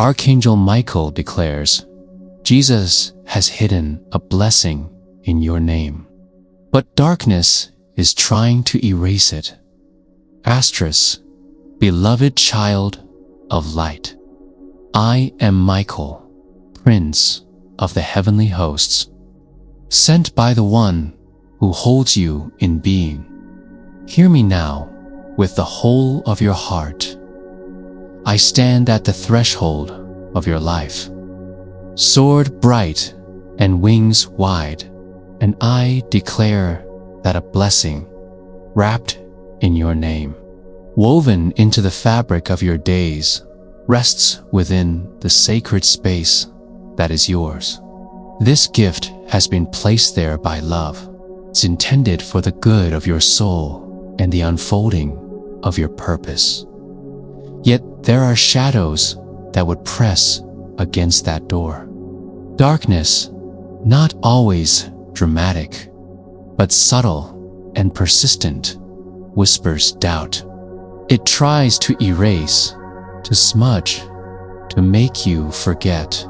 Archangel Michael declares, Jesus has hidden a blessing in your name, but darkness is trying to erase it. Asterisk, beloved child of light. I am Michael, Prince of the heavenly hosts, sent by the one who holds you in being. Hear me now with the whole of your heart. I stand at the threshold of your life, sword bright and wings wide, and I declare that a blessing wrapped in your name, woven into the fabric of your days, rests within the sacred space that is yours. This gift has been placed there by love. It's intended for the good of your soul and the unfolding of your purpose. Yet there are shadows that would press against that door. Darkness, not always dramatic, but subtle and persistent, whispers doubt. It tries to erase, to smudge, to make you forget.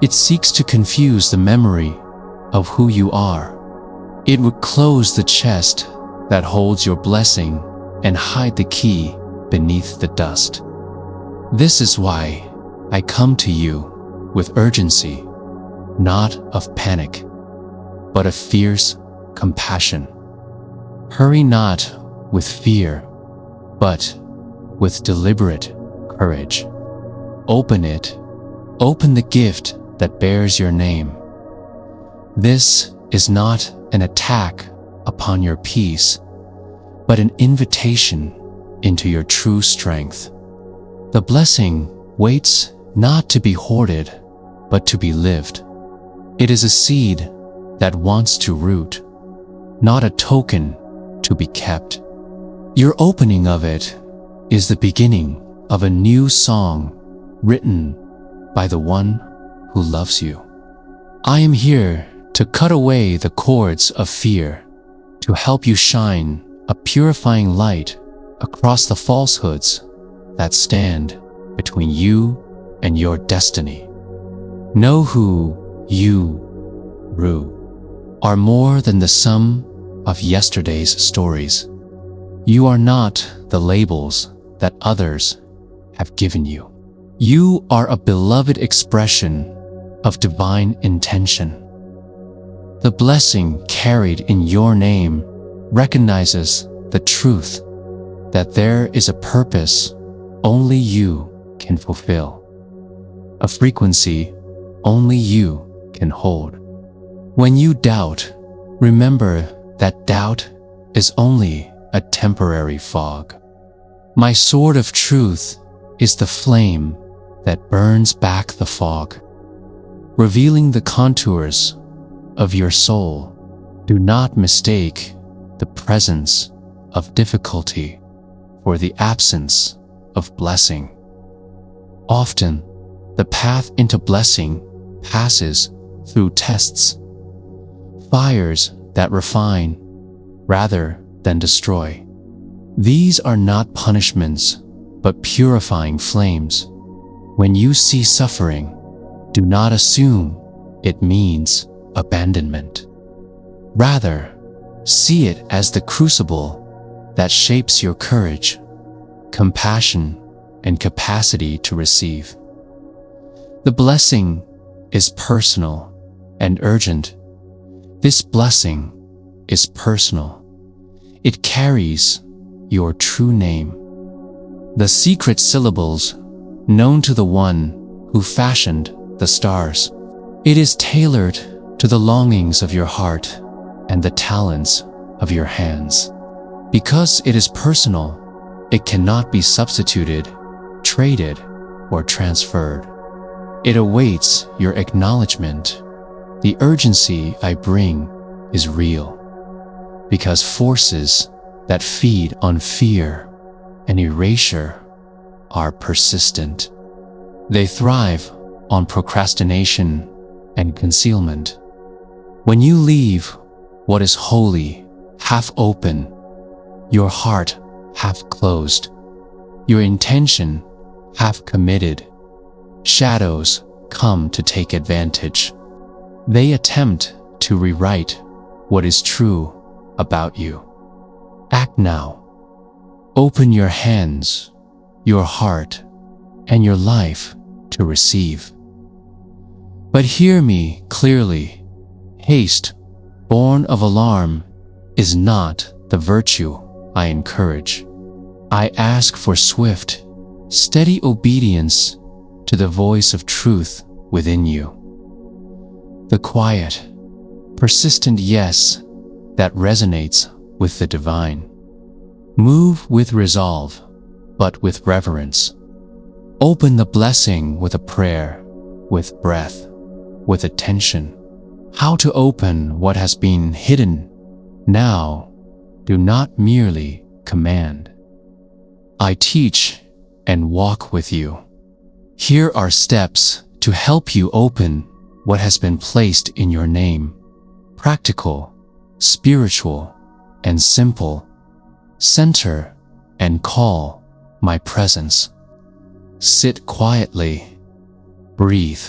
It seeks to confuse the memory of who you are. It would close the chest that holds your blessing and hide the key beneath the dust. This is why I come to you with urgency, not of panic, but of fierce compassion. Hurry not with fear, but with deliberate courage. Open it, open the gift that bears your name. This is not an attack upon your peace, but an invitation into your true strength. The blessing waits not to be hoarded, but to be lived. It is a seed that wants to root, not a token to be kept. Your opening of it is the beginning of a new song written by the one who loves you. I am here to cut away the cords of fear, to help you shine a purifying light across the falsehoods that stand between you and your destiny. Know who you, Rue, are more than the sum of yesterday's stories. You are not the labels that others have given you. You are a beloved expression of divine intention. The blessing carried in your name recognizes the truth that there is a purpose only you can fulfill, a frequency only you can hold. When you doubt, remember that doubt is only a temporary fog. My sword of truth is the flame that burns back the fog, revealing the contours of your soul. Do not mistake the presence of difficulty for the absence of blessing. Often, the path into blessing passes through tests, fires that refine rather than destroy. These are not punishments, but purifying flames. When you see suffering, do not assume it means abandonment. Rather, see it as the crucible that shapes your courage, compassion, and capacity to receive. The blessing is personal and urgent. This blessing is personal. It carries your true name, the secret syllables known to the one who fashioned the stars. It is tailored to the longings of your heart and the talents of your hands. Because it is personal, it cannot be substituted, traded, or transferred. It awaits your acknowledgement. The urgency I bring is real, because forces that feed on fear and erasure are persistent. They thrive on procrastination and concealment. When you leave what is holy half open, your heart half closed, your intention half committed, shadows come to take advantage. They attempt to rewrite what is true about you. Act now. Open your hands, your heart, and your life to receive. But hear me clearly. Haste, born of alarm, is not the virtue I encourage. I ask for swift, steady obedience to the voice of truth within you. The quiet, persistent yes that resonates with the divine. Move with resolve, but with reverence. Open the blessing with a prayer, with breath, with attention. How to open what has been hidden. Now, do not merely command. I teach and walk with you. Here are steps to help you open what has been placed in your name. Practical, spiritual, and simple. Center and call my presence. Sit quietly. Breathe.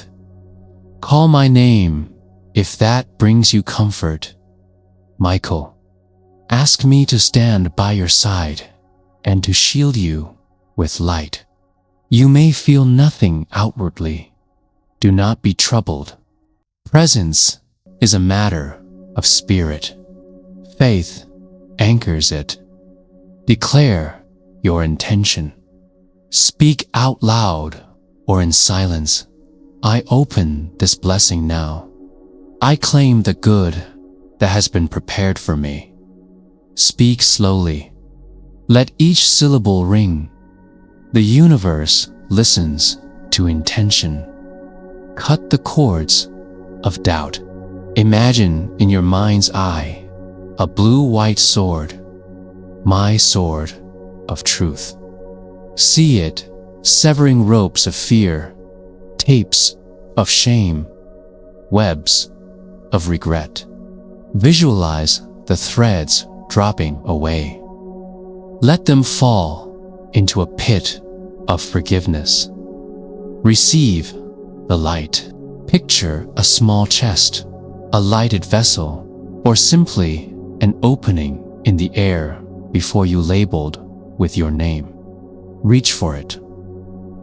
Call my name if that brings you comfort. Michael, ask me to stand by your side and to shield you with light. You may feel nothing outwardly. Do not be troubled. Presence is a matter of spirit. Faith anchors it. Declare your intention. Speak out loud or in silence. I open this blessing now. I claim the good that has been prepared for me. Speak slowly. Let each syllable ring. The universe listens to intention. Cut the cords of doubt. Imagine in your mind's eye a blue-white sword, my sword of truth. See it severing ropes of fear, tapes of shame, webs of regret. Visualize the threads dropping away. Let them fall into a pit of forgiveness. Receive the light. Picture a small chest, a lighted vessel, or simply an opening in the air before you labeled with your name. Reach for it.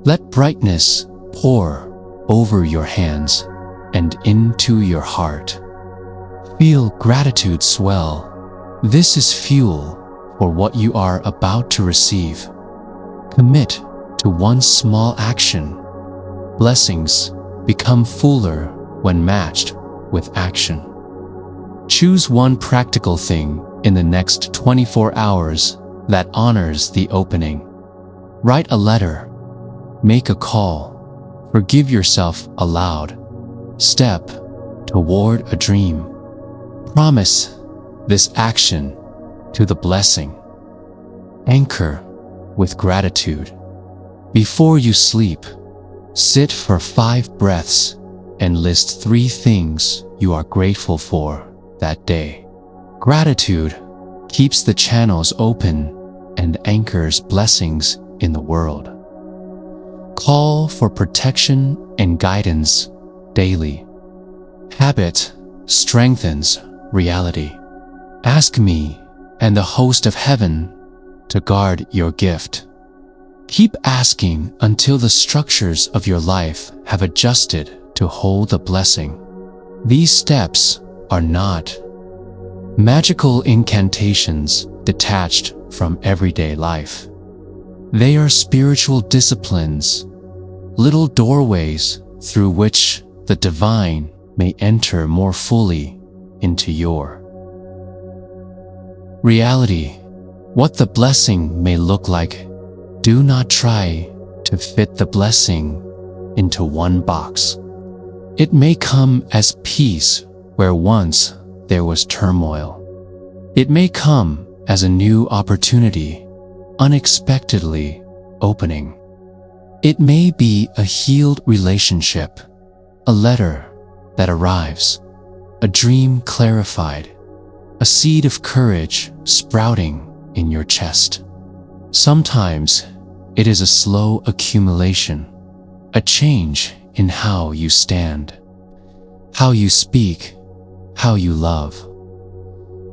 Let brightness pour over your hands and into your heart. Feel gratitude swell. This is fuel for what you are about to receive. Commit to one small action. Blessings become fuller when matched with action. Choose one practical thing in the next 24 hours that honors the opening. Write a letter. Make a call. Forgive yourself aloud. Step toward a dream. Promise this action to the blessing. Anchor with gratitude. Before you sleep, sit for 5 breaths and list 3 things you are grateful for that day. Gratitude keeps the channels open and anchors blessings in the world. Call for protection and guidance daily. Habit strengthens reality. Ask me and the host of heaven to guard your gift. Keep asking until the structures of your life have adjusted to hold the blessing. These steps are not magical incantations detached from everyday life. They are spiritual disciplines, little doorways through which the divine may enter more fully into your reality. What the blessing may look like, do not try to fit the blessing into one box. It may come as peace where once there was turmoil. It may come as a new opportunity, unexpectedly opening. It may be a healed relationship, a letter that arrives, a dream clarified, a seed of courage sprouting in your chest. Sometimes it is a slow accumulation, a change in how you stand, how you speak, how you love.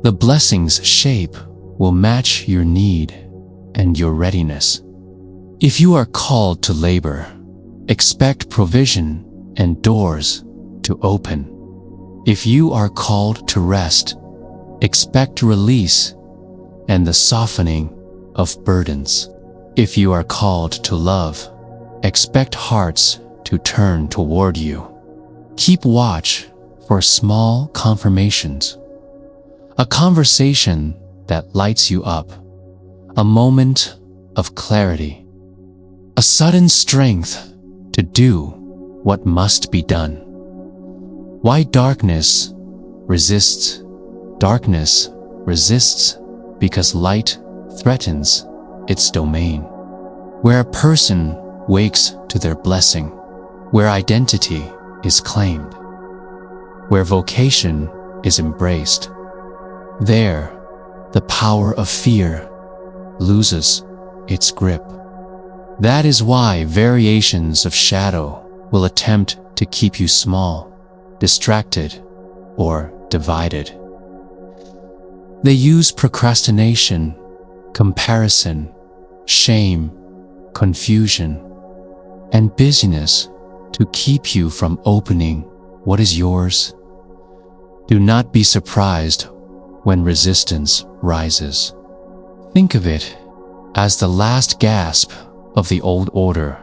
The blessing's shape will match your need and your readiness. If you are called to labor, expect provision and doors to open. If you are called to rest, expect release and the softening of burdens. If you are called to love, expect hearts to turn toward you. Keep watch for small confirmations. A conversation that lights you up, a moment of clarity, a sudden strength to do what must be done. Why darkness resists? Darkness resists because light threatens its domain. Where a person wakes to their blessing, where identity is claimed, where vocation is embraced, there the power of fear loses its grip. That is why variations of shadow will attempt to keep you small, distracted, or divided. They use procrastination, comparison, shame, confusion, and busyness to keep you from opening what is yours. Do not be surprised when resistance rises. Think of it as the last gasp of the old order,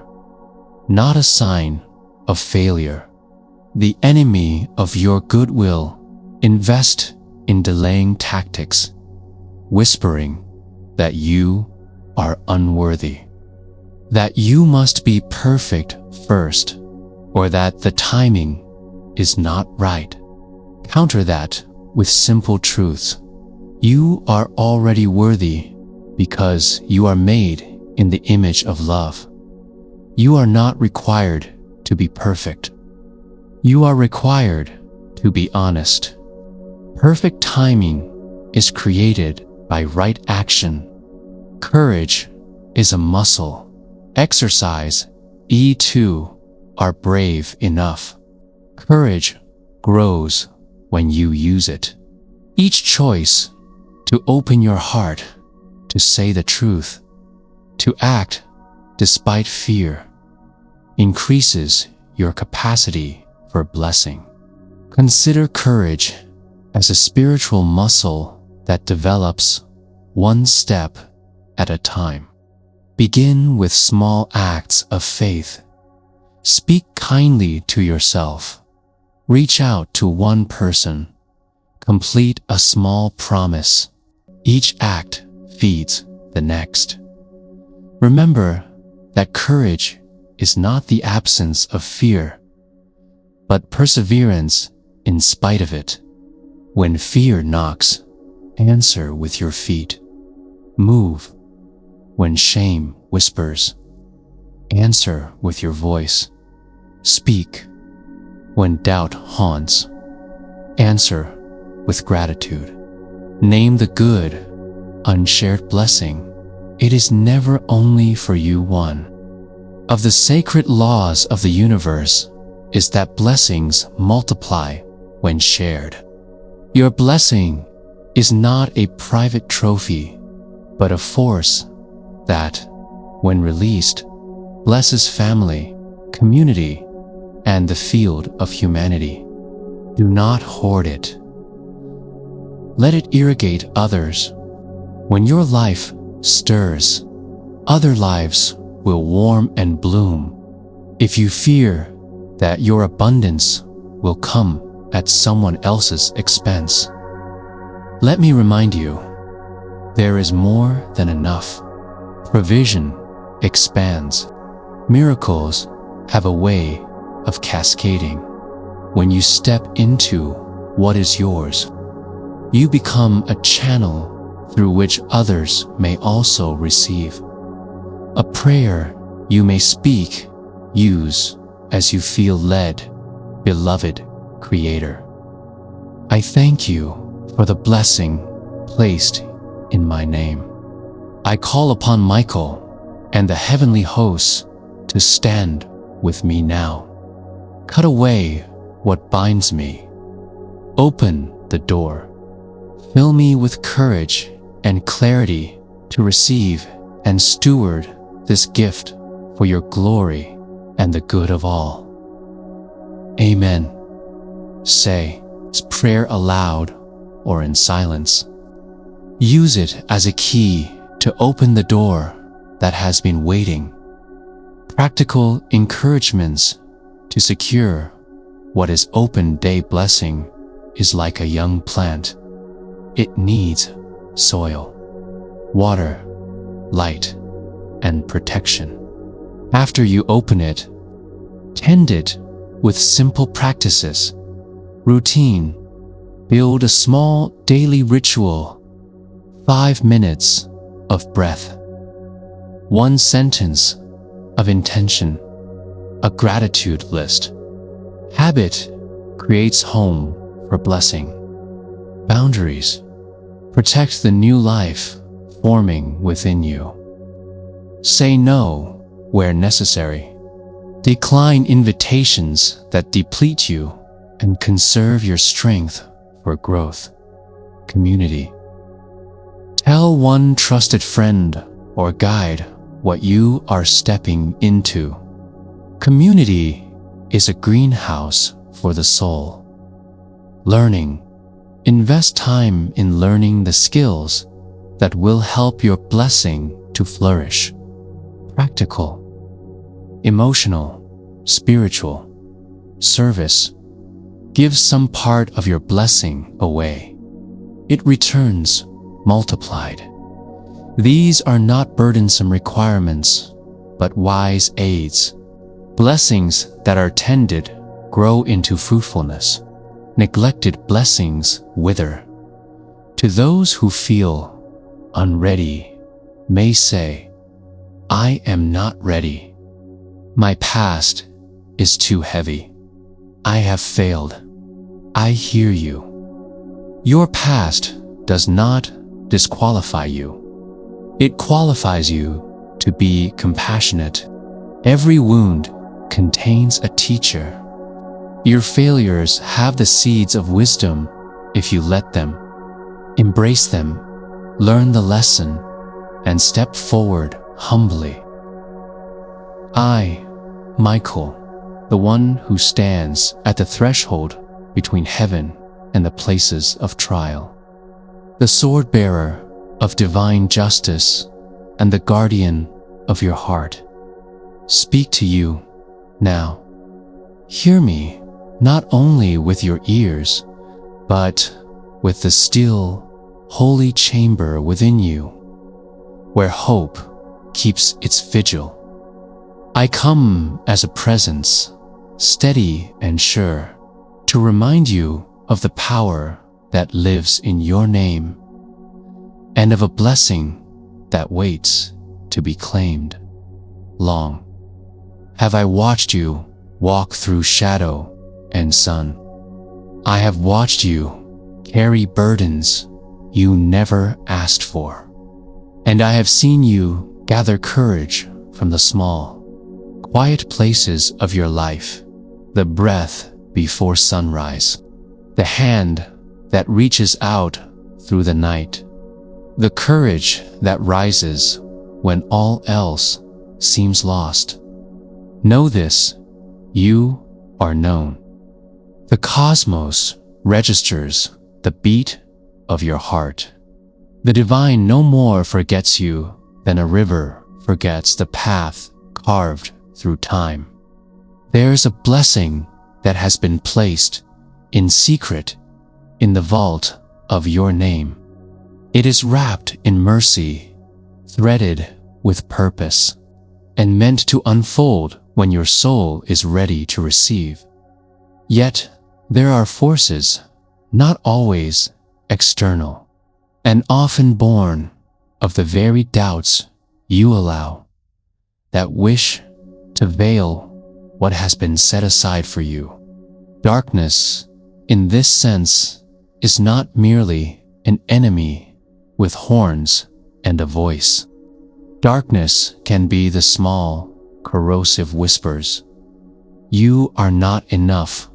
not a sign of failure. The enemy of your goodwill invests in delaying tactics, whispering that you are unworthy, that you must be perfect first, or that the timing is not right. Counter that with simple truths. You are already worthy because you are made in the image of love. You are not required to be perfect. You are required to be honest. Perfect timing is created by right action. Courage is a muscle. Exercise, E2, are brave enough. Courage grows when you use it. Each choice to open your heart, to say the truth, to act despite fear, increases your capacity for blessing. Consider courage as a spiritual muscle that develops one step at a time. Begin with small acts of faith. Speak kindly to yourself. Reach out to one person. Complete a small promise. Each act feeds the next. Remember that courage is not the absence of fear, but perseverance in spite of it. When fear knocks, answer with your feet. Move. When shame whispers, answer with your voice. Speak. When doubt haunts, answer with gratitude. Name the good, unshared blessing. It is never only for you one. Of the sacred laws of the universe is that blessings multiply when shared. Your blessing is not a private trophy, but a force that, when released, blesses family, community, and the field of humanity. Do not hoard it. Let it irrigate others. When your life stirs, other lives will warm and bloom. If you fear that your abundance will come at someone else's expense, let me remind you, there is more than enough. Provision expands. Miracles have a way of cascading. When you step into what is yours, you become a channel through which others may also receive. A prayer you may speak, use as you feel led, beloved Creator. I thank you for the blessing placed in my name. I call upon Michael and the heavenly hosts to stand with me now. Cut away what binds me. Open the door. Fill me with courage and clarity to receive and steward this gift for your glory and the good of all. Amen. Say this prayer aloud or in silence. Use it as a key to open the door that has been waiting. Practical encouragements to secure what is open day blessing is like a young plant. It needs soil, water, light, and protection. After you open it, tend it with simple practices. Routine. Build a small daily ritual. 5 minutes of breath. 1 sentence of intention. A gratitude list. Habit creates home for blessing. Boundaries. Protect the new life forming within you. Say no where necessary. Decline invitations that deplete you and conserve your strength for growth. Community. Tell one trusted friend or guide what you are stepping into. Community is a greenhouse for the soul. Learning. Invest time in learning the skills that will help your blessing to flourish. Practical. Emotional, spiritual, service. Give some part of your blessing away. It returns multiplied. These are not burdensome requirements, but wise aids. Blessings that are tended grow into fruitfulness. Neglected blessings wither. To those who feel unready, may say, I am not ready. My past is too heavy. I have failed. I hear you. Your past does not disqualify you. It qualifies you to be compassionate. Every wound contains a teacher. Your failures have the seeds of wisdom if you let them. Embrace them, learn the lesson, and step forward humbly. I, Michael, the one who stands at the threshold between heaven and the places of trial, the sword bearer of divine justice and the guardian of your heart, speak to you now. Hear me not only with your ears, but with the still, holy chamber within you, where hope keeps its vigil. I come as a presence, steady and sure, to remind you of the power that lives in your name, and of a blessing that waits to be claimed. Long have I watched you walk through shadow and sun. I have watched you carry burdens you never asked for, and I have seen you gather courage from the small, quiet places of your life, the breath before sunrise, the hand that reaches out through the night, the courage that rises when all else seems lost. Know this, you are known. The cosmos registers the beat of your heart. The divine no more forgets you than a river forgets the path carved through time. There's a blessing that has been placed in secret in the vault of your name. It is wrapped in mercy, threaded with purpose, and meant to unfold when your soul is ready to receive. Yet there are forces, not always external, and often born of the very doubts you allow, that wish to veil what has been set aside for you. Darkness, in this sense, is not merely an enemy with horns and a voice. Darkness can be the small, corrosive whispers You are not enough.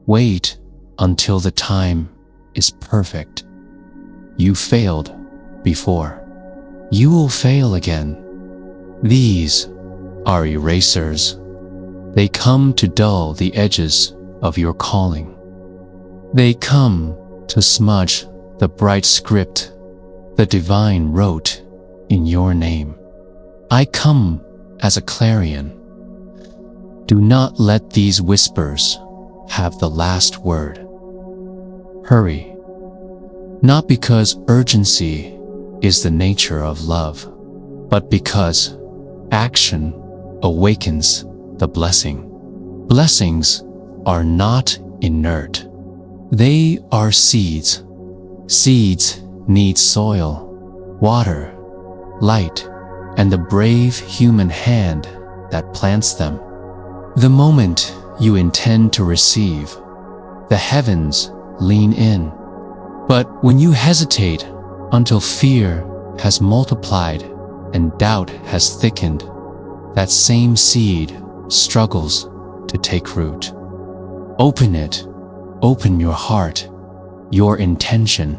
Wait until the time is perfect. You failed before. You will fail again. These are erasers. They come to dull the edges of your calling. They come to smudge the bright script the divine wrote in your name. I come as a clarion. Do not let these whispers have the last word. Hurry, not because urgency is the nature of love, but because action awakens the blessing. Blessings are not inert. They are seeds. Seeds need soil, water, light, and the brave human hand that plants them. The moment you intend to receive, the heavens lean in. But when you hesitate until fear has multiplied and doubt has thickened, that same seed struggles to take root. Open it. Open your heart, your intention,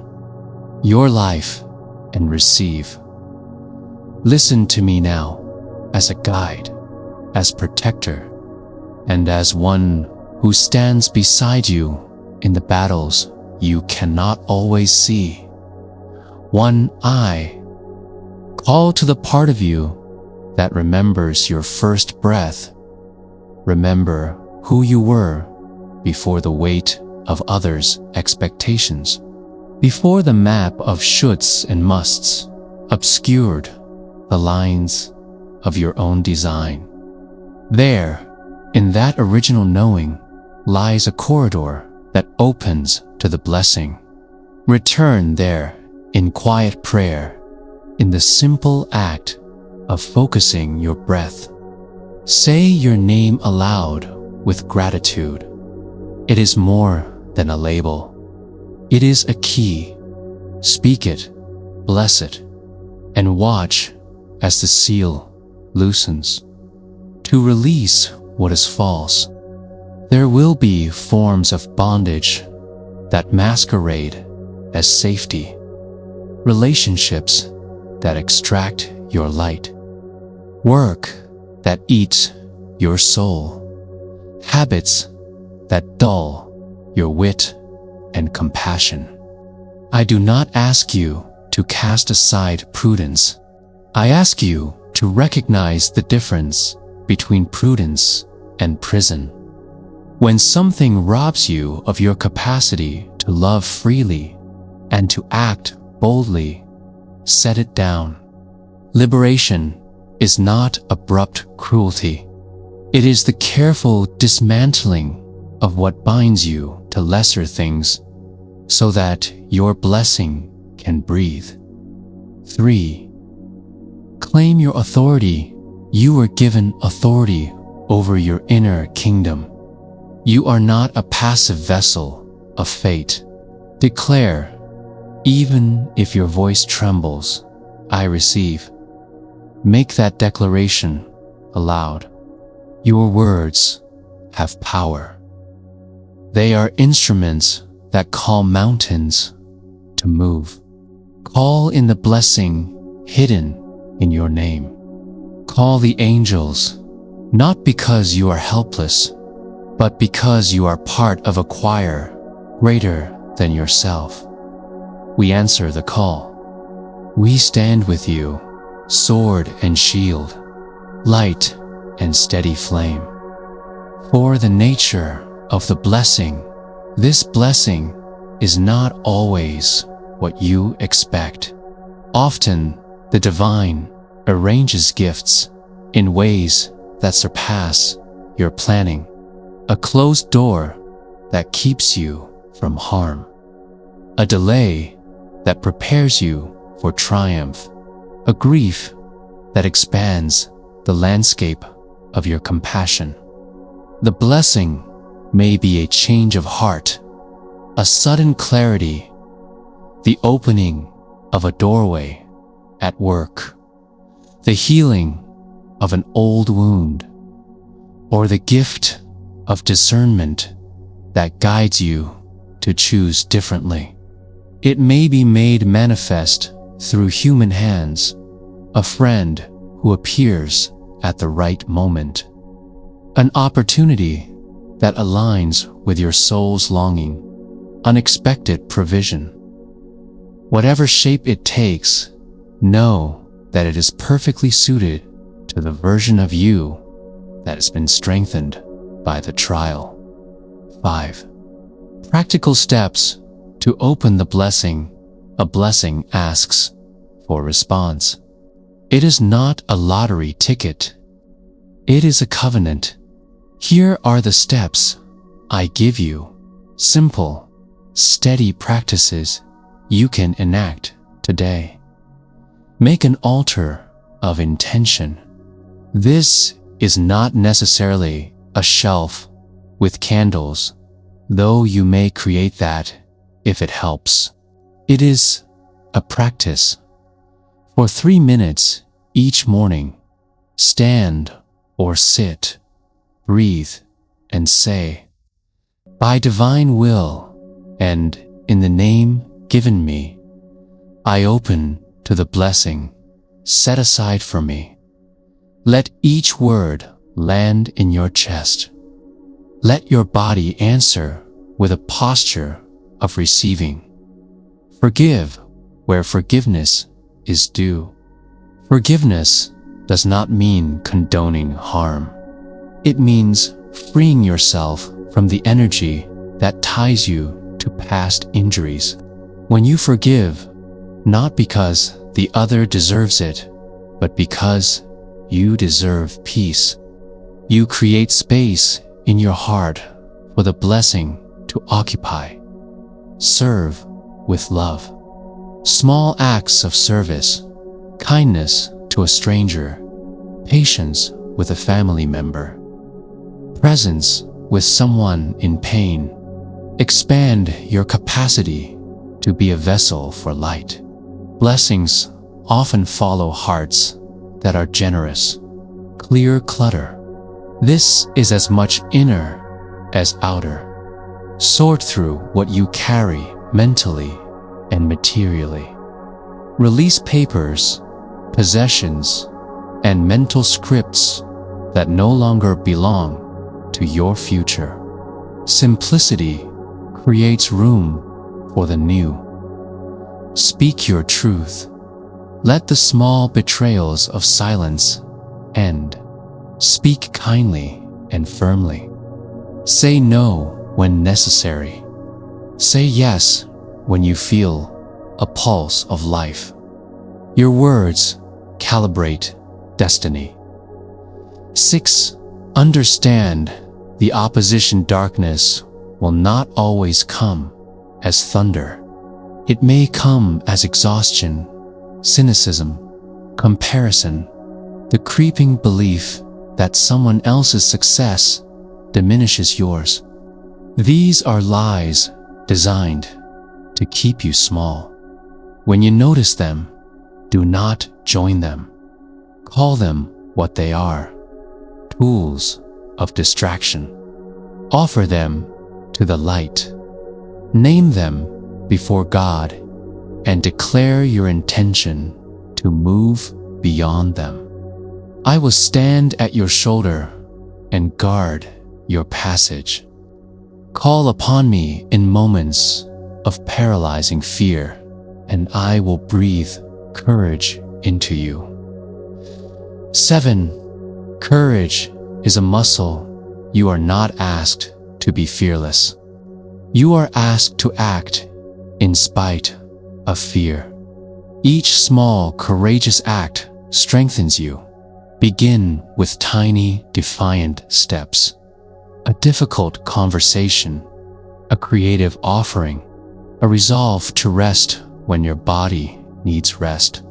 your life, and receive. Listen to me now as a guide, as protector, and as one who stands beside you in the battles you cannot always see. One eye. Call to the part of you that remembers your first breath. Remember who you were before the weight of others' expectations, before the map of shoulds and musts obscured the lines of your own design. There, in that original knowing, lies a corridor that opens to the blessing. Return there in quiet prayer, in the simple act of focusing your breath. Say your name aloud with gratitude. It is more than a label. It is a key. Speak it, bless it, and watch as the seal loosens. To release what is false, there will be forms of bondage that masquerade as safety, relationships that extract your light, work that eats your soul, habits that dull your wit and compassion. I do not ask you to cast aside prudence. I ask you to recognize the difference between prudence and prison. When something robs you of your capacity to love freely and to act boldly, set it down. Liberation is not abrupt cruelty. It is the careful dismantling of what binds you to lesser things so that your blessing can breathe. 3. Claim your authority. You were given authority over your inner kingdom. You are not a passive vessel of fate. Declare, even if your voice trembles, I receive. Make that declaration aloud. Your words have power. They are instruments that call mountains to move. Call in the blessing hidden in your name. Call the angels, not because you are helpless, but because you are part of a choir greater than yourself. We answer the call. We stand with you, sword and shield, light and steady flame. For the nature of the blessing, this blessing is not always what you expect. Often, the divine arranges gifts in ways that surpass your planning. A closed door that keeps you from harm. A delay that prepares you for triumph. A grief that expands the landscape of your compassion. The blessing may be a change of heart, a sudden clarity, the opening of a doorway at work, the healing of an old wound, or the gift of discernment that guides you to choose differently. It may be made manifest through human hands, a friend who appears at the right moment, an opportunity that aligns with your soul's longing, unexpected provision. Whatever shape it takes, know that it is perfectly suited to the version of you that has been strengthened by the trial. 5. Practical steps to open the blessing. A blessing asks for response. It is not a lottery ticket. It is a covenant. Here are the steps I give you. Simple, steady practices you can enact today. Make an altar of intention. This is not necessarily a shelf with candles, though you may create that if it helps. It is a practice. For 3 minutes each morning, stand or sit, breathe, and say, "By divine will and in the name given me, I open to the blessing set aside for me." Let each word land in your chest. Let your body answer with a posture of receiving. Forgive where forgiveness is due. Forgiveness does not mean condoning harm. It means freeing yourself from the energy that ties you to past injuries. When you forgive, not because the other deserves it, but because you deserve peace, you create space in your heart for the blessing to occupy. Serve with love. Small acts of service, kindness to a stranger, patience with a family member, presence with someone in pain, expand your capacity to be a vessel for light. Blessings often follow hearts that are generous. Clear clutter. This is as much inner as outer. Sort through what you carry mentally and materially. Release papers, possessions, and mental scripts that no longer belong to your future. Simplicity creates room for the new. Speak your truth. Let the small betrayals of silence end. Speak kindly and firmly. Say no when necessary. Say yes when you feel a pulse of life. Your words calibrate destiny. 6. Understand the opposition. Darkness will not always come as thunder. It may come as exhaustion, cynicism, comparison, the creeping belief that someone else's success diminishes yours. These are lies designed to keep you small. When you notice them, do not join them. Call them what they are, tools of distraction. Offer them to the light. Name them before God and declare your intention to move beyond them. I will stand at your shoulder and guard your passage. Call upon me in moments of paralyzing fear, and I will breathe courage into you. 7. Courage is a muscle. You are not asked to be fearless. You are asked to act in spite of fear. Each small, courageous act strengthens you. Begin with tiny, defiant steps. A difficult conversation, a creative offering, a resolve to rest when your body needs rest.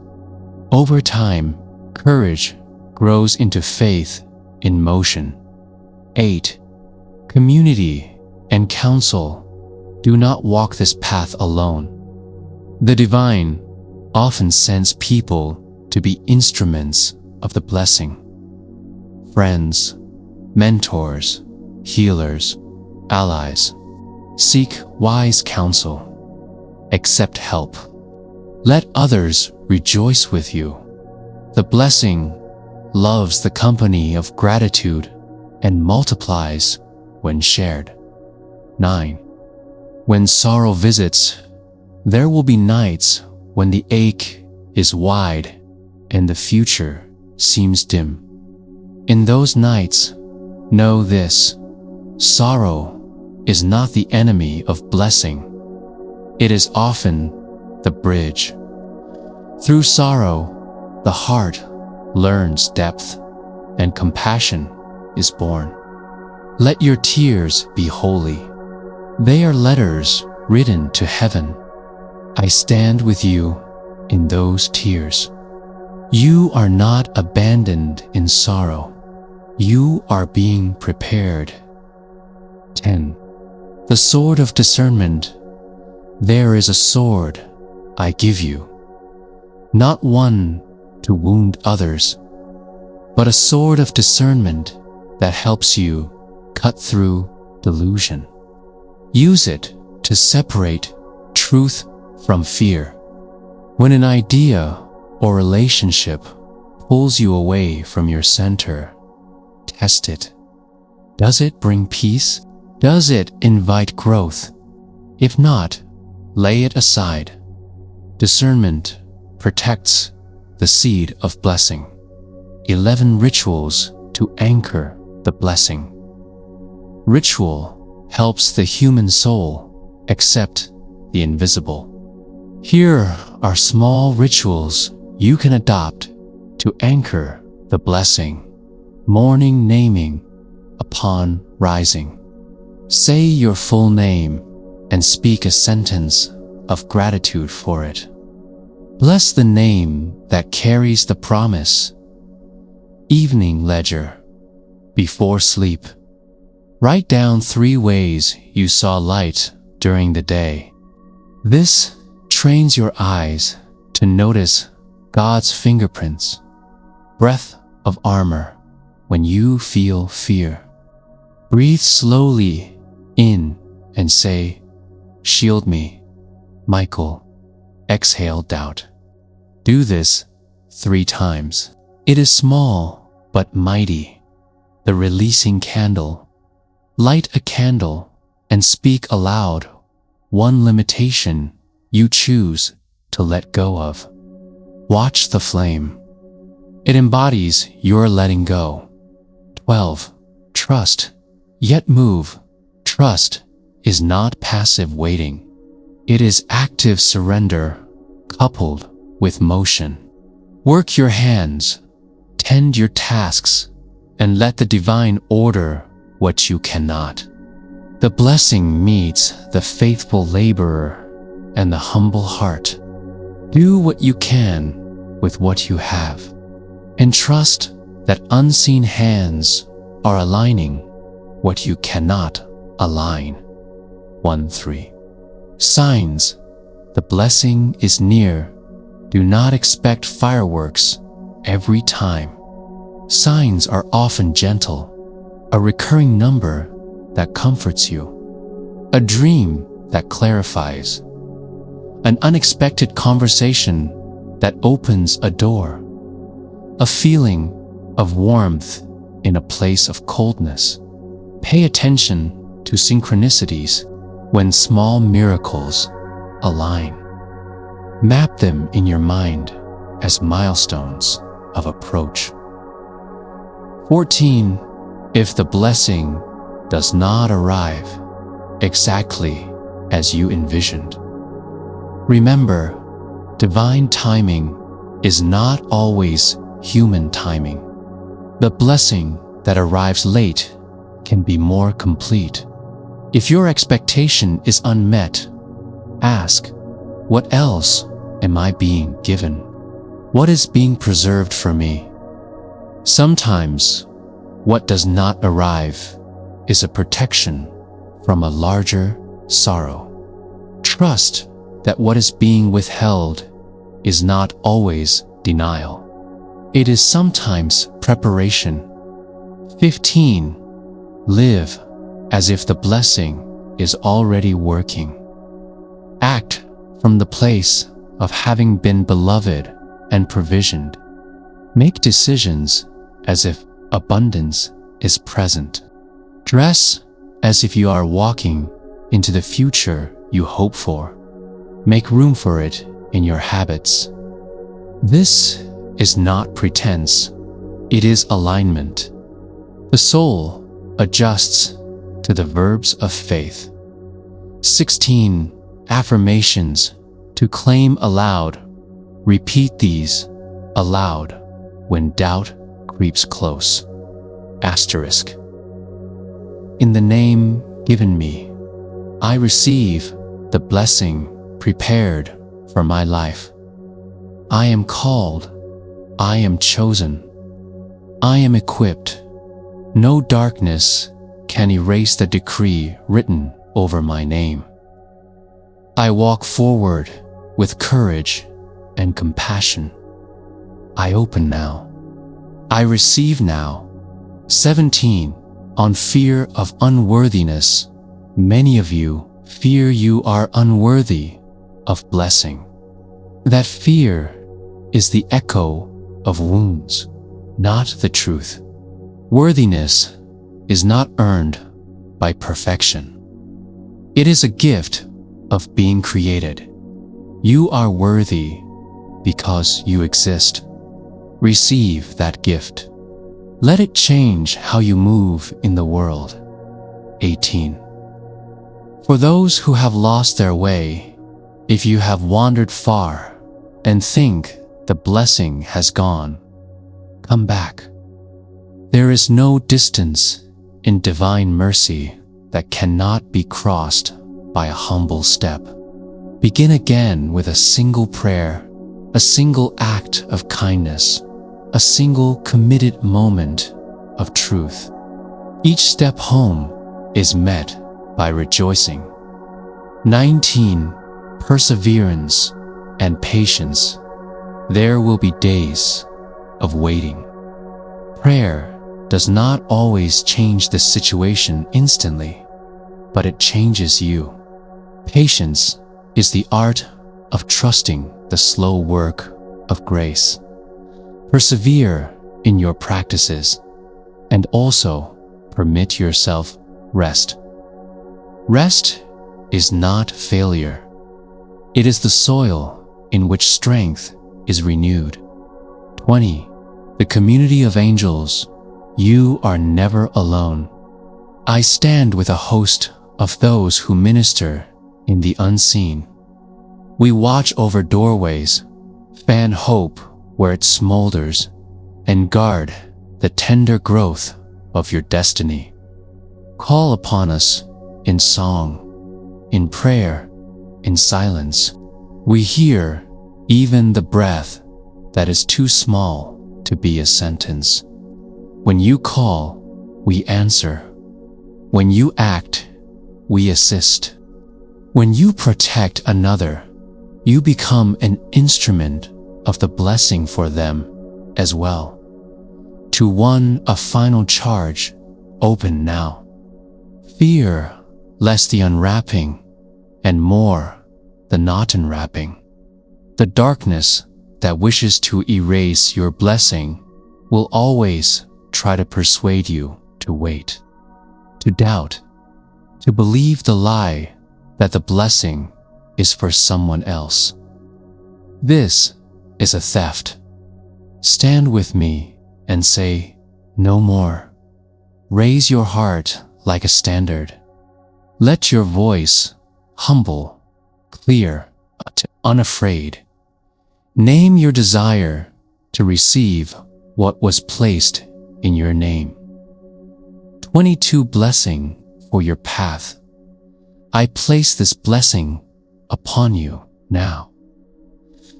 Over time, courage grows into faith in motion. 8. Community and counsel. Do not walk this path alone. The divine often sends people to be instruments of the blessing. Friends, mentors, healers, allies. Seek wise counsel. Accept help. Let others rejoice with you. The blessing loves the company of gratitude and multiplies when shared. 9. When sorrow visits, there will be nights when the ache is wide and the future seems dim. In those nights, know this: sorrow is not the enemy of blessing. It is often the bridge. Through sorrow, the heart learns depth and compassion is born. Let your tears be holy. They are letters written to heaven. I stand with you in those tears. You are not abandoned in sorrow. You are being prepared. 10. The sword of discernment. There is a sword I give you, not one to wound others, but a sword of discernment that helps you cut through delusion. Use it to separate truth from fear. When an idea or relationship pulls you away from your center, test it. Does it bring peace? Does it invite growth? If not, lay it aside. Discernment protects the seed of blessing. 11 rituals to anchor the blessing. Ritual helps the human soul accept the invisible. Here are small rituals you can adopt to anchor the blessing. Morning naming upon rising. Say your full name and speak a sentence of gratitude for it. Bless the name that carries the promise. Evening ledger. Before sleep, write down 3 ways you saw light during the day. This trains your eyes to notice God's fingerprints. Breath of armor when you feel fear. Breathe slowly in and say, "Shield me, Michael." Exhale doubt. Do this 3 times. It is small but mighty. The releasing candle. Light a candle and speak aloud 1 limitation you choose to let go of. Watch the flame. It embodies your letting go. 12. Trust, yet move. Trust is not passive waiting. It is active surrender coupled with motion. Work your hands, tend your tasks, and let the divine order what you cannot. The blessing meets the faithful laborer and the humble heart. Do what you can with what you have, and trust that unseen hands are aligning what you cannot align. 1-3. Signs. The blessing is near. Do not expect fireworks every time. Signs are often gentle, a recurring number that comforts you, a dream that clarifies, an unexpected conversation that opens a door, a feeling of warmth in a place of coldness. Pay attention to synchronicities when small miracles align. Map them in your mind as milestones of approach. 14. If the blessing does not arrive exactly as you envisioned, remember, divine timing is not always human timing. The blessing that arrives late can be more complete. If your expectation is unmet, ask, what else am I being given? What is being preserved for me? Sometimes, what does not arrive is a protection from a larger sorrow. Trust that what is being withheld is not always denial. It is sometimes preparation. 15. Live as if the blessing is already working. Act from the place of having been beloved and provisioned. Make decisions as if abundance is present. Dress as if you are walking into the future you hope for. Make room for it in your habits. This is not pretense, it is alignment. The soul adjusts to the verbs of faith. 16 affirmations to claim aloud. Repeat these aloud when doubt creeps close. Asterisk. In the name given me, I receive the blessing prepared for my life. I am called, I am chosen, I am equipped. No darkness can erase the decree written over my name. I walk forward with courage and compassion. I open now. I receive now. 17. On fear of unworthiness. Many of you fear you are unworthy of blessing. That fear is the echo of wounds, not the truth. Worthiness is not earned by perfection. It is a gift of being created. You are worthy because you exist. Receive that gift. Let it change how you move in the world. 18. For those who have lost their way, if you have wandered far and think the blessing has gone, come back. There is no distance in divine mercy that cannot be crossed by a humble step. Begin again with a single prayer, a single act of kindness, a single committed moment of truth. Each step home is met by rejoicing. 19. Perseverance and patience. There will be days of waiting. Prayer does not always change the situation instantly, but it changes you. Patience is the art of trusting the slow work of grace. Persevere in your practices and also permit yourself rest. Rest is not failure. It is the soil in which strength is renewed. 20. The community of angels. You are never alone. I stand with a host of those who minister in the unseen. We watch over doorways, fan hope where it smolders, and guard the tender growth of your destiny. Call upon us in song, in prayer, in silence. We hear even the breath that is too small to be a sentence. When you call, we answer. When you act, we assist. When you protect another, you become an instrument of the blessing for them as well. To one, a final charge, open now. Fear less the unwrapping, and more the not unwrapping. The darkness that wishes to erase your blessing will always try to persuade you to wait, to doubt, to believe the lie that the blessing is for someone else. This is a theft. Stand with me and say, no more. Raise your heart like a standard. Let your voice, humble, clear, unafraid. Name your desire to receive what was placed in your name. 22 blessing for your path. I place this blessing upon you now.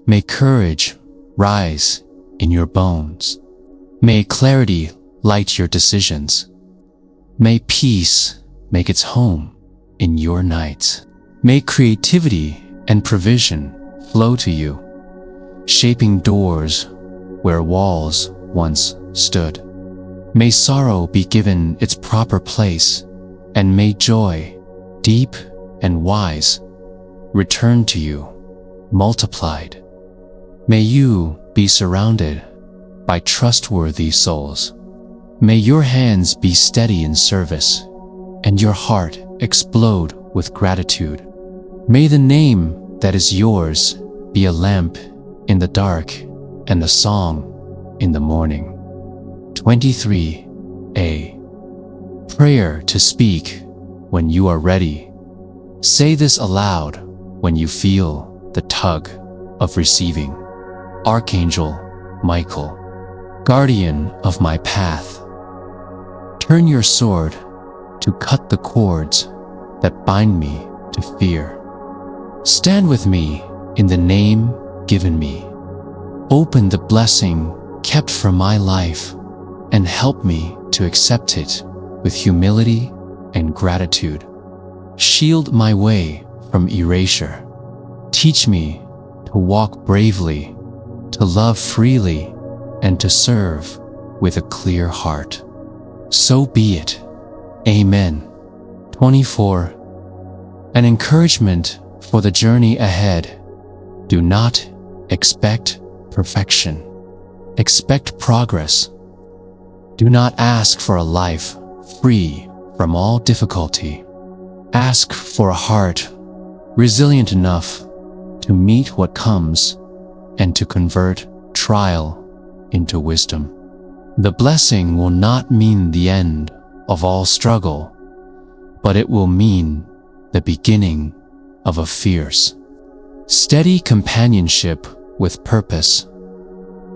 May courage rise in your bones. May clarity light your decisions. May peace make its home in your nights. May creativity and provision flow to you, shaping doors where walls once stood. May sorrow be given its proper place, and may joy, deep and wise, return to you, multiplied. May you be surrounded by trustworthy souls. May your hands be steady in service, and your heart explode with gratitude. May the name that is yours be a lamp in the dark and a song in the morning. 23a. Prayer to speak when you are ready. Say this aloud when you feel the tug of receiving. Archangel Michael, guardian of my path, turn your sword to cut the cords that bind me to fear. Stand with me in the name given me. Open the blessing kept for my life and help me to accept it with humility and gratitude. Shield my way from erasure. Teach me to walk bravely, to love freely, and to serve with a clear heart. So be it. Amen. 24. An encouragement for the journey ahead. Do not expect perfection. Expect progress. Do not ask for a life free from all difficulty. Ask for a heart resilient enough to meet what comes and to convert trial into wisdom. The blessing will not mean the end of all struggle, but it will mean the beginning of a fierce, steady companionship with purpose.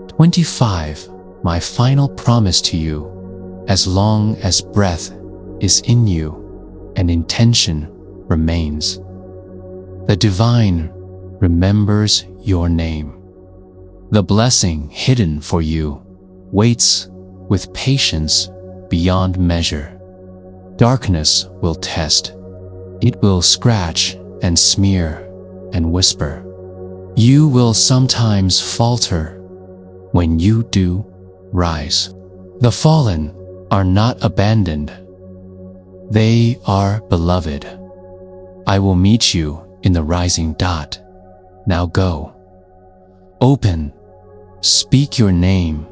25. My final promise to you, as long as breath is in you and intention remains, the divine remembers your name. The blessing hidden for you waits with patience beyond measure. Darkness will test. It will scratch and smear and whisper. You will sometimes falter. When you do, rise. The fallen are not abandoned. They are beloved. I will meet you in the rising dot. Now go. Open. Speak your name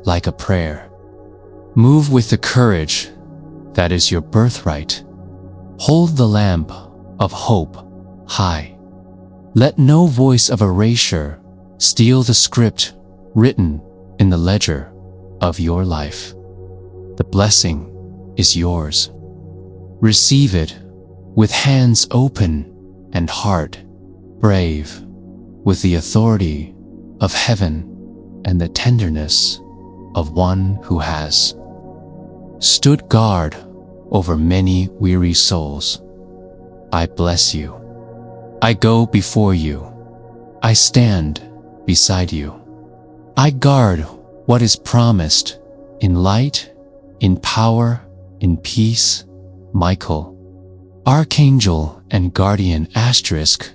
like a prayer. Move with the courage that is your birthright. Hold the lamp of hope high. Let no voice of erasure steal the script written in the ledger of your life. The blessing is yours. Receive it with hands open and heart brave, with the authority of heaven and the tenderness of one who has stood guard over many weary souls. I bless you. I go before you. I stand beside you. I guard what is promised in light, in power, in peace. Michael, Archangel and Guardian Asterisk,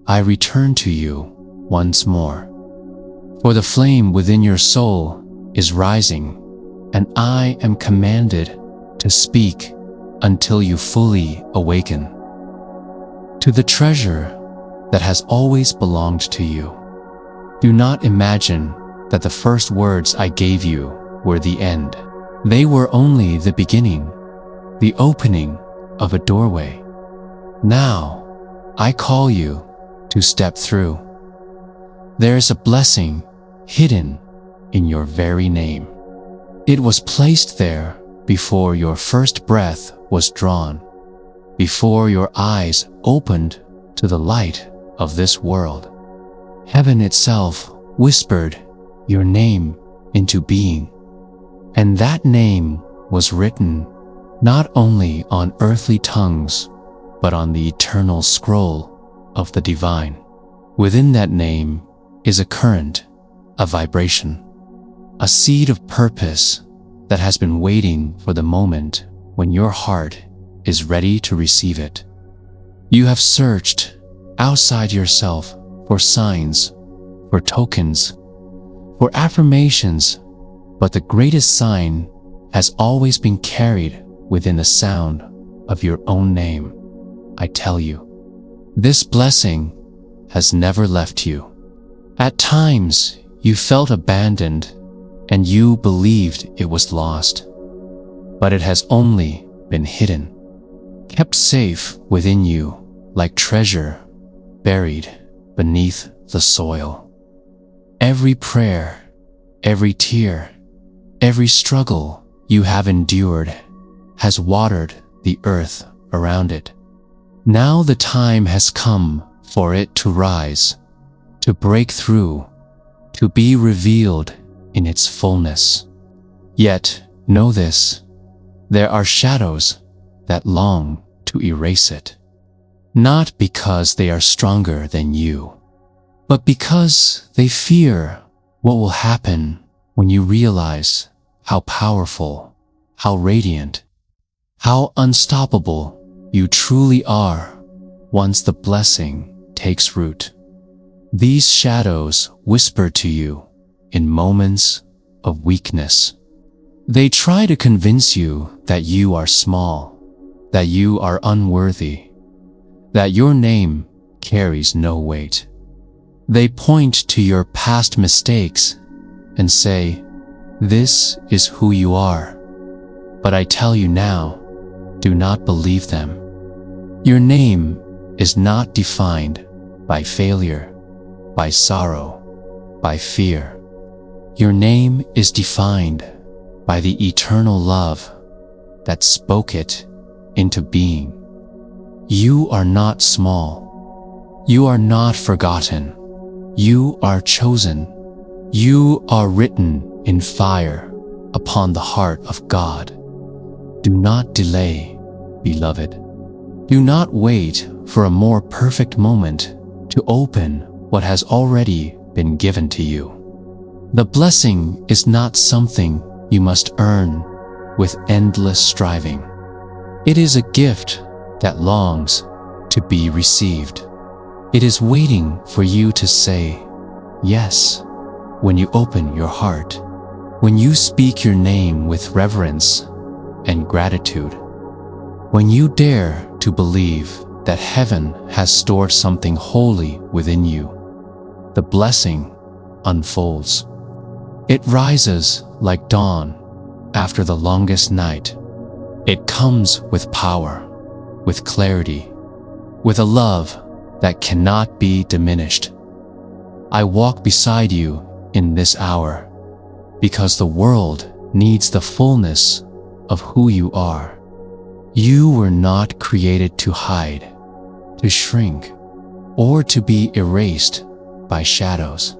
I return to you once more. For the flame within your soul is rising, and I am commanded to speak until you fully awaken to the treasure that has always belonged to you. Do not imagine that the first words I gave you were the end. They were only the beginning, the opening of a doorway. Now, I call you to step through. There is a blessing hidden in your very name. It was placed there before your first breath was drawn, before your eyes opened to the light of this world. Heaven itself whispered your name into being, and that name was written not only on earthly tongues, but on the eternal scroll of the divine. Within that name is a current, a vibration, a seed of purpose that has been waiting for the moment when your heart is ready to receive it. You have searched outside yourself for signs, for tokens, for affirmations, but the greatest sign has always been carried within the sound of your own name, I tell you, this blessing has never left you. At times, you felt abandoned and you believed it was lost, but it has only been hidden, kept safe within you like treasure buried beneath the soil. Every prayer, every tear, every struggle you have endured has watered the earth around it. Now the time has come for it to rise, to break through, to be revealed in its fullness. Yet, know this, there are shadows that long to erase it, not because they are stronger than you, but because they fear what will happen when you realize how powerful, how radiant, how unstoppable you truly are once the blessing takes root. These shadows whisper to you in moments of weakness. They try to convince you that you are small, that you are unworthy, that your name carries no weight. They point to your past mistakes and say, "This is who you are." But I tell you now, do not believe them. Your name is not defined by failure, by sorrow, by fear. Your name is defined by the eternal love that spoke it into being. You are not small. You are not forgotten. You are chosen. You are written in fire upon the heart of God. Do not delay, beloved. Do not wait for a more perfect moment to open what has already been given to you. The blessing is not something you must earn with endless striving. It is a gift that longs to be received. It is waiting for you to say yes when you open your heart, when you speak your name with reverence and gratitude, when you dare to believe that heaven has stored something holy within you. The blessing unfolds. It rises like dawn after the longest night. It comes with power, with clarity, with a love that cannot be diminished. I walk beside you in this hour because the world needs the fullness of who you are. You were not created to hide, to shrink, or to be erased by shadows.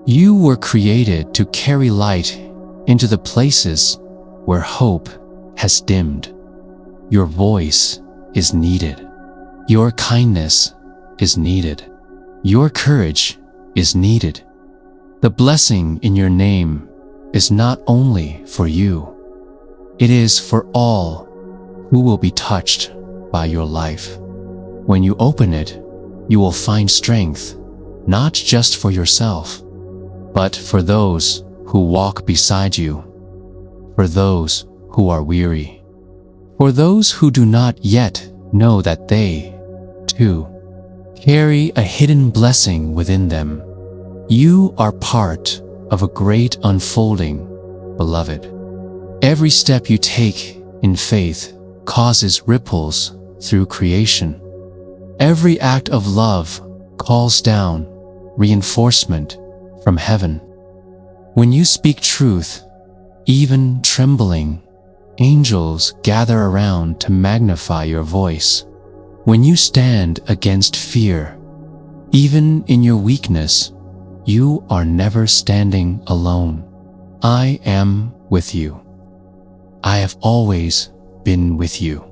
You were created to carry light into the places where hope has dimmed. Your voice is needed. Your kindness is needed. Your courage is needed. The blessing in your name is not only for you, it is for all who will be touched by your life. When you open it, you will find strength, not just for yourself, but for those who walk beside you, for those who are weary, for those who do not yet know that they, too, carry a hidden blessing within them. You are part of a great unfolding, beloved. Every step you take in faith causes ripples through creation. Every act of love calls down reinforcement from heaven. When you speak truth, even trembling, angels gather around to magnify your voice. When you stand against fear, even in your weakness, you are never standing alone. I am with you. I have always been with you,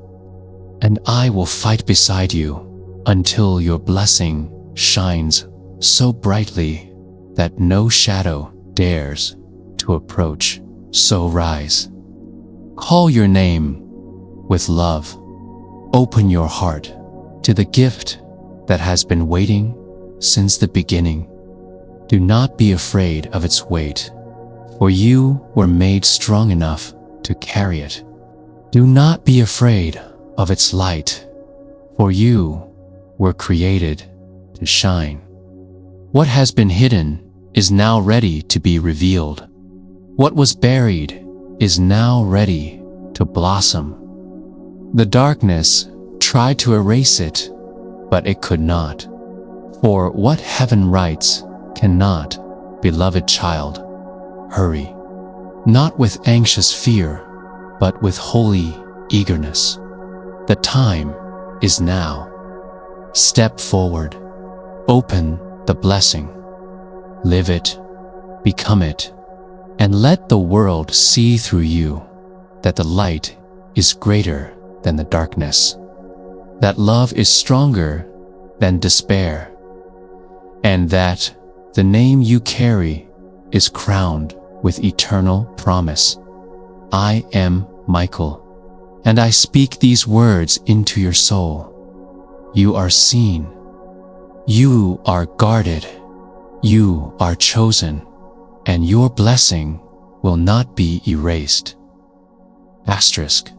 and I will fight beside you until your blessing shines so brightly that no shadow dares to approach. So rise. Call your name with love. Open your heart to the gift that has been waiting since the beginning. Do not be afraid of its weight, for you were made strong enough to carry it. Do not be afraid of its light, for you were created to shine. What has been hidden is now ready to be revealed. What was buried is now ready to blossom. The darkness tried to erase it, but it could not. For what heaven writes cannot, beloved child, hurry, not with anxious fear, but with holy eagerness. The time is now. Step forward, open the blessing, live it, become it, and let the world see through you that the light is greater than the darkness, that love is stronger than despair, and that the name you carry is crowned with eternal promise. I am Michael, and I speak these words into your soul. You are seen. You are guarded. You are chosen, and your blessing will not be erased. Asterisk.